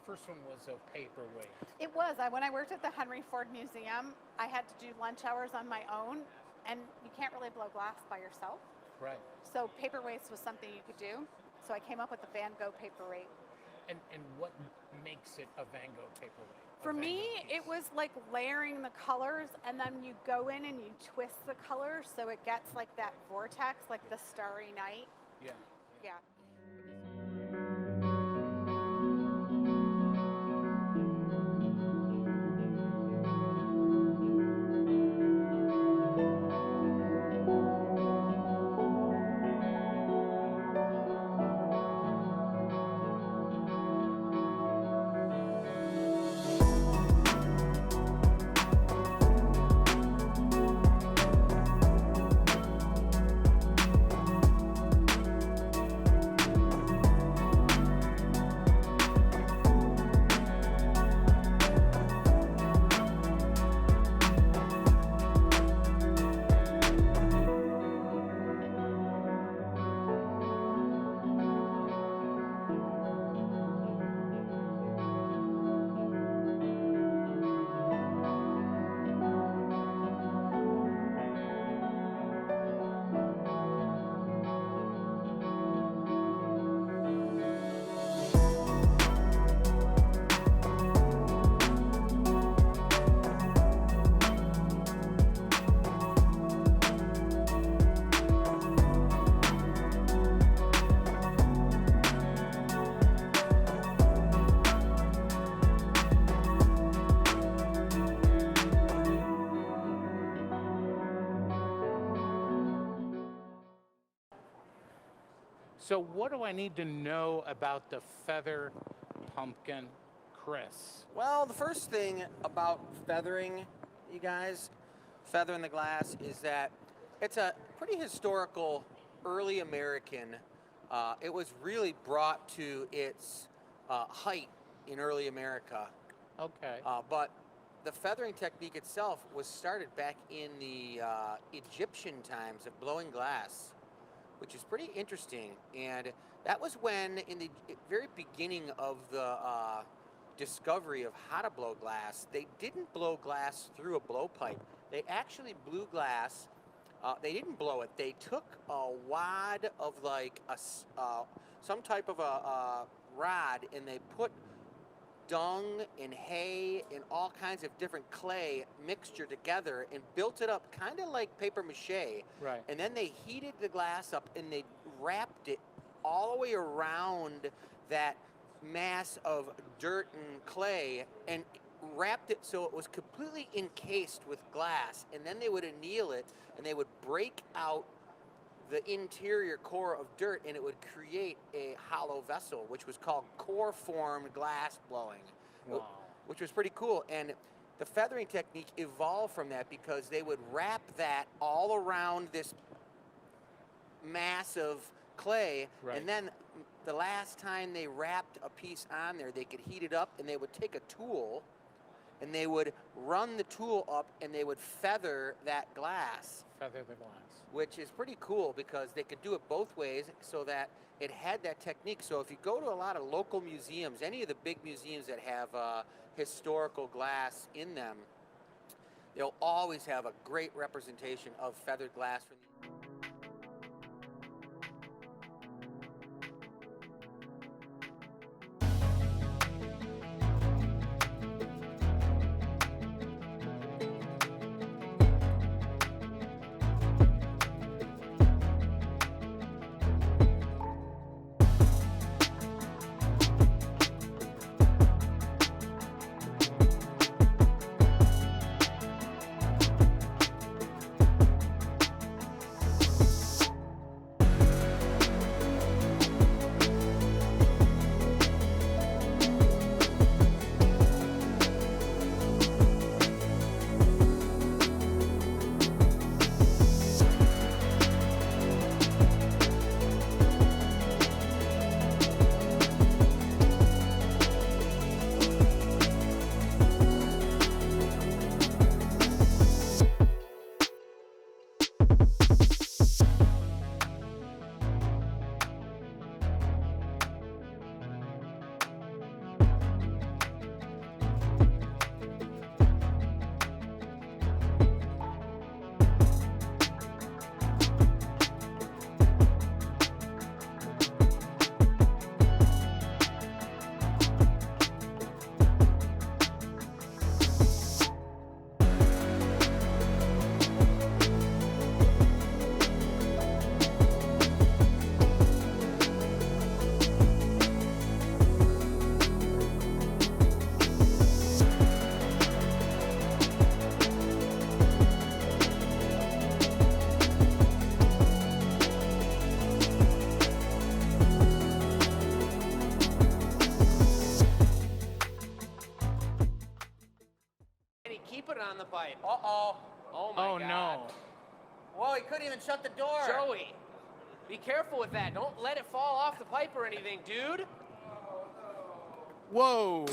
first one was a paperweight. It was. When I worked at the Henry Ford Museum, I had to do lunch hours on my own, and you can't really blow glass by yourself. Right. So paperweights was something you could do. So I came up with the Van Gogh paperweight. And what makes it a Van Gogh paperweight? For me, it was like layering the colors, and then you go in and you twist the colors so it gets like that vortex, like the Starry Night. Yeah. Yeah. So what do I need to know about the feather pumpkin, Chris? Well, the first thing about feathering, you guys, feathering the glass, is that it's a pretty historical early American. It was really brought to its height in early America. Okay. But the feathering technique itself was started back in the Egyptian times of blowing glass, which is pretty interesting. And that was when, in the very beginning of the discovery of how to blow glass, they didn't blow glass through a blowpipe. They actually blew glass. They didn't blow it. They took a wad of like some type of a rod, and they put dung and hay and all kinds of different clay mixture together and built it up kind of like paper mache. Right. And then they heated the glass up and they wrapped it all the way around that mass of dirt and clay and wrapped it so it was completely encased with glass. And then they would anneal it and they would break out the interior core of dirt, and it would create a hollow vessel, which was called core-formed glass blowing, Wow. which was pretty cool. And the feathering technique evolved from that because they would wrap that all around this mass of clay, Right. and then the last time they wrapped a piece on there, they could heat it up, and they would take a tool, and they would run the tool up, and they would feather that glass. Feather the glass. Which is pretty cool because they could do it both ways so that it had that technique. So if you go to a lot of local museums, any of the big museums that have historical glass in them, they'll always have a great representation of feathered glass from the put it on the pipe. Uh-oh. Oh my Oh God. no. Whoa, he couldn't even shut the door. Joey, be careful with that. Don't let it fall off the pipe or anything, dude. Whoa.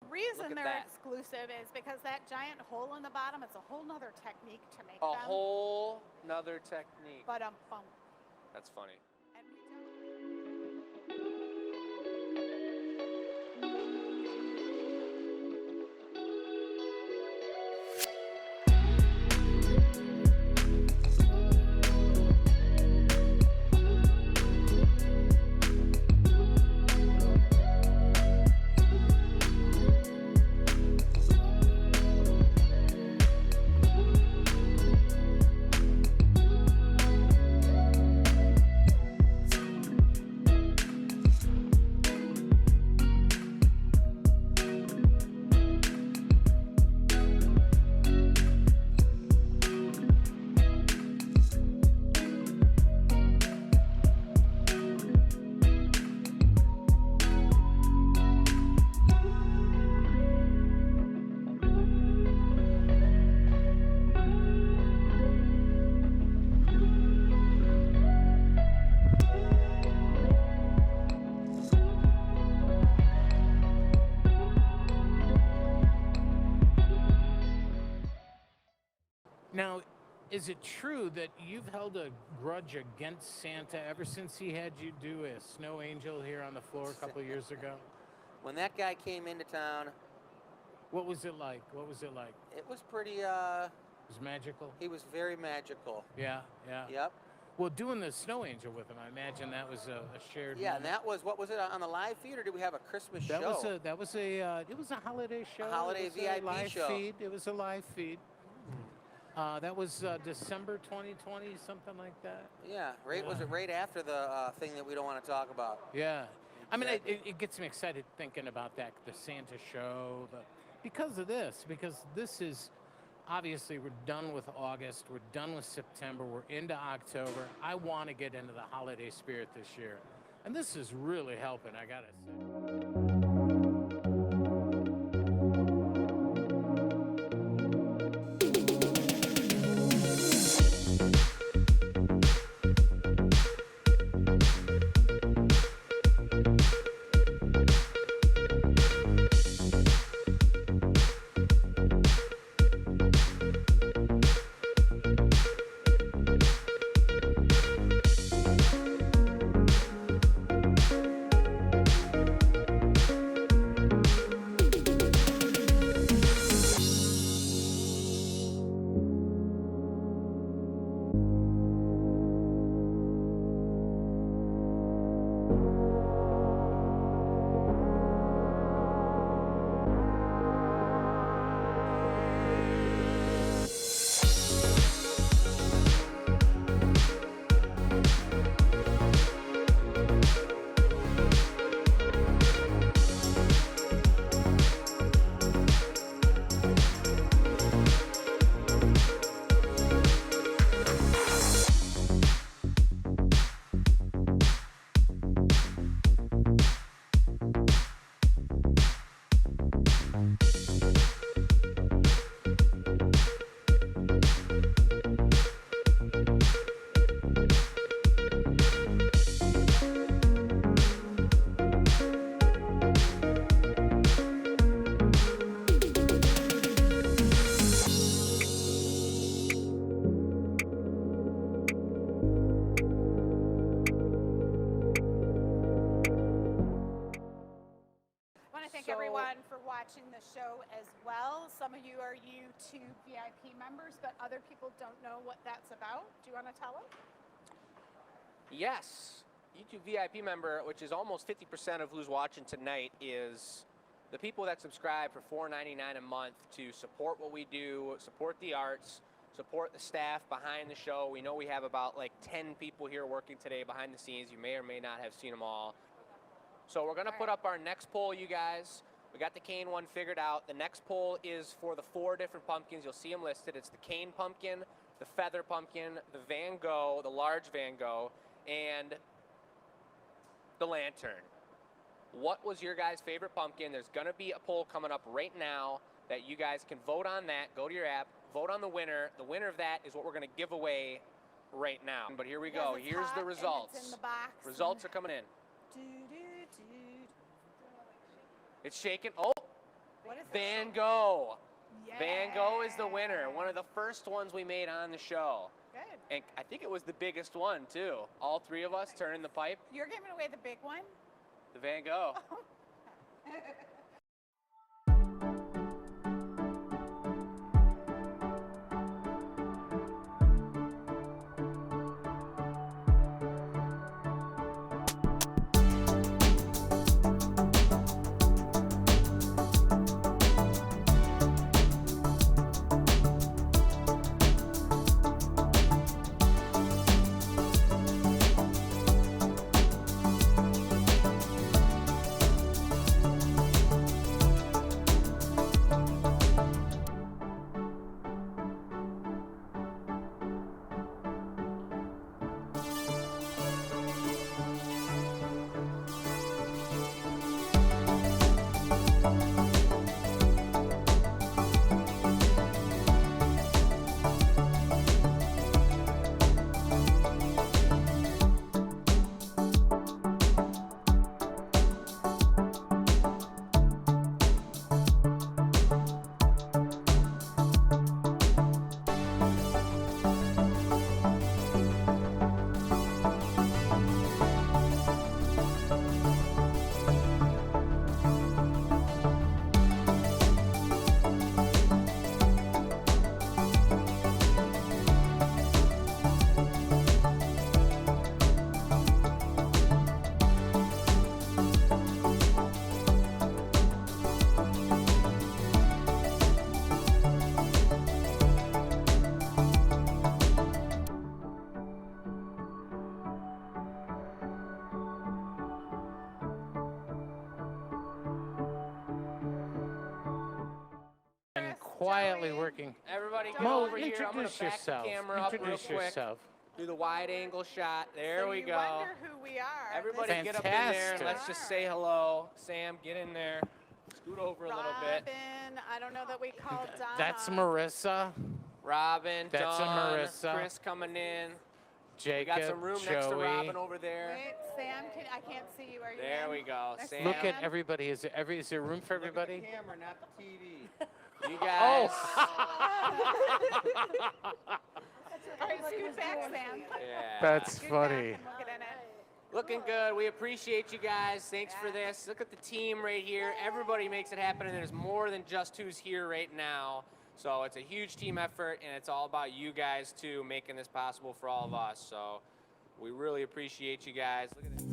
Reason at they're that. exclusive is because that giant hole in the bottom, it's a whole nother technique to make A them. whole nother technique. But bum. That's funny. And we don't- Now, is it true that you've held a grudge against Santa ever since he had you do a snow angel here on the floor a couple of years ago? When that guy came into town, What was it like? What was it like? it was pretty, It was magical? he was very magical. Yeah, yeah. Yep. Well, doing the snow angel with him, I imagine that was a shared Yeah, and moment. that was, what was it, on the live feed, or did we have a Christmas That show? was it was a holiday show. holiday it was VIP a live show. Feed. It was a live feed. That was December 2020, something like that. Yeah, right. Was Yeah. it right after the thing that we don't want to talk about? Yeah. I mean, Exactly. it gets me excited thinking about that, the Santa show, because of this, because this is, obviously, we're done with August, we're done with September, we're into October. I want to get into the holiday spirit this year. And this is really helping, I got to say. everyone for watching the show as well. Some of you are YouTube VIP members, but other people don't know what that's about. Do you want to tell them? Yes, YouTube VIP member, which is almost 50% of who's watching tonight, is the people that subscribe for $4.99 a month to support what we do, support the arts, support the staff behind the show. We know we have about like 10 people here working today behind the scenes. You may or may not have seen them all. So we're going to put up our next poll, you guys. We got the cane one figured out. The next poll is for the 4 different pumpkins. You'll see them listed. It's the cane pumpkin, the feather pumpkin, the Van Gogh, the large Van Gogh, and the lantern. What was your guys' favorite pumpkin? There's going to be a poll coming up right now that you guys can vote on that. Go to your app, vote on the winner. The winner of that is what we're going to give away right now. But here we go. Yes, it's Here's hot the and results. It's in the box. Results are coming in. Do, do, do. It's shaking. Oh, What is Van it? Gogh. Yeah. Van Gogh is the winner. One of the first ones we made on the show. Good. And I think it was the biggest one, too. All 3 of us turning the pipe. You're giving away the big one? The Van Gogh. Quietly working. Everybody get Mo, over here. I'm going introduce to back yourself. the camera up real Introduce quick. yourself. Do the wide angle shot. There So we you go. wonder who we are. Everybody This get is up in there and Fantastic. let's just say hello. Sam, get in there. Scoot over a little bit. Robin, I don't know that we called Donna. That's Marissa, Robin, That's a Dawn, Marissa. Chris coming in. We Jacob, got some room Joey. next to Robin over there. Wait, Sam, I can't see you. Are you There in? we go. There's Sam. Look at Sam. everybody. Is there room for everybody? camera, not the TV. You guys. All right, scoot back, Sam. Yeah. That's Scoot funny. back and we'll get in it. Looking good. We appreciate you guys. Thanks for this. Look at the team right here. Everybody makes it happen, and there's more than just who's here right now. So it's a huge team effort, and it's all about you guys, too, making this possible for all of us. So we really appreciate you guys. Look at this.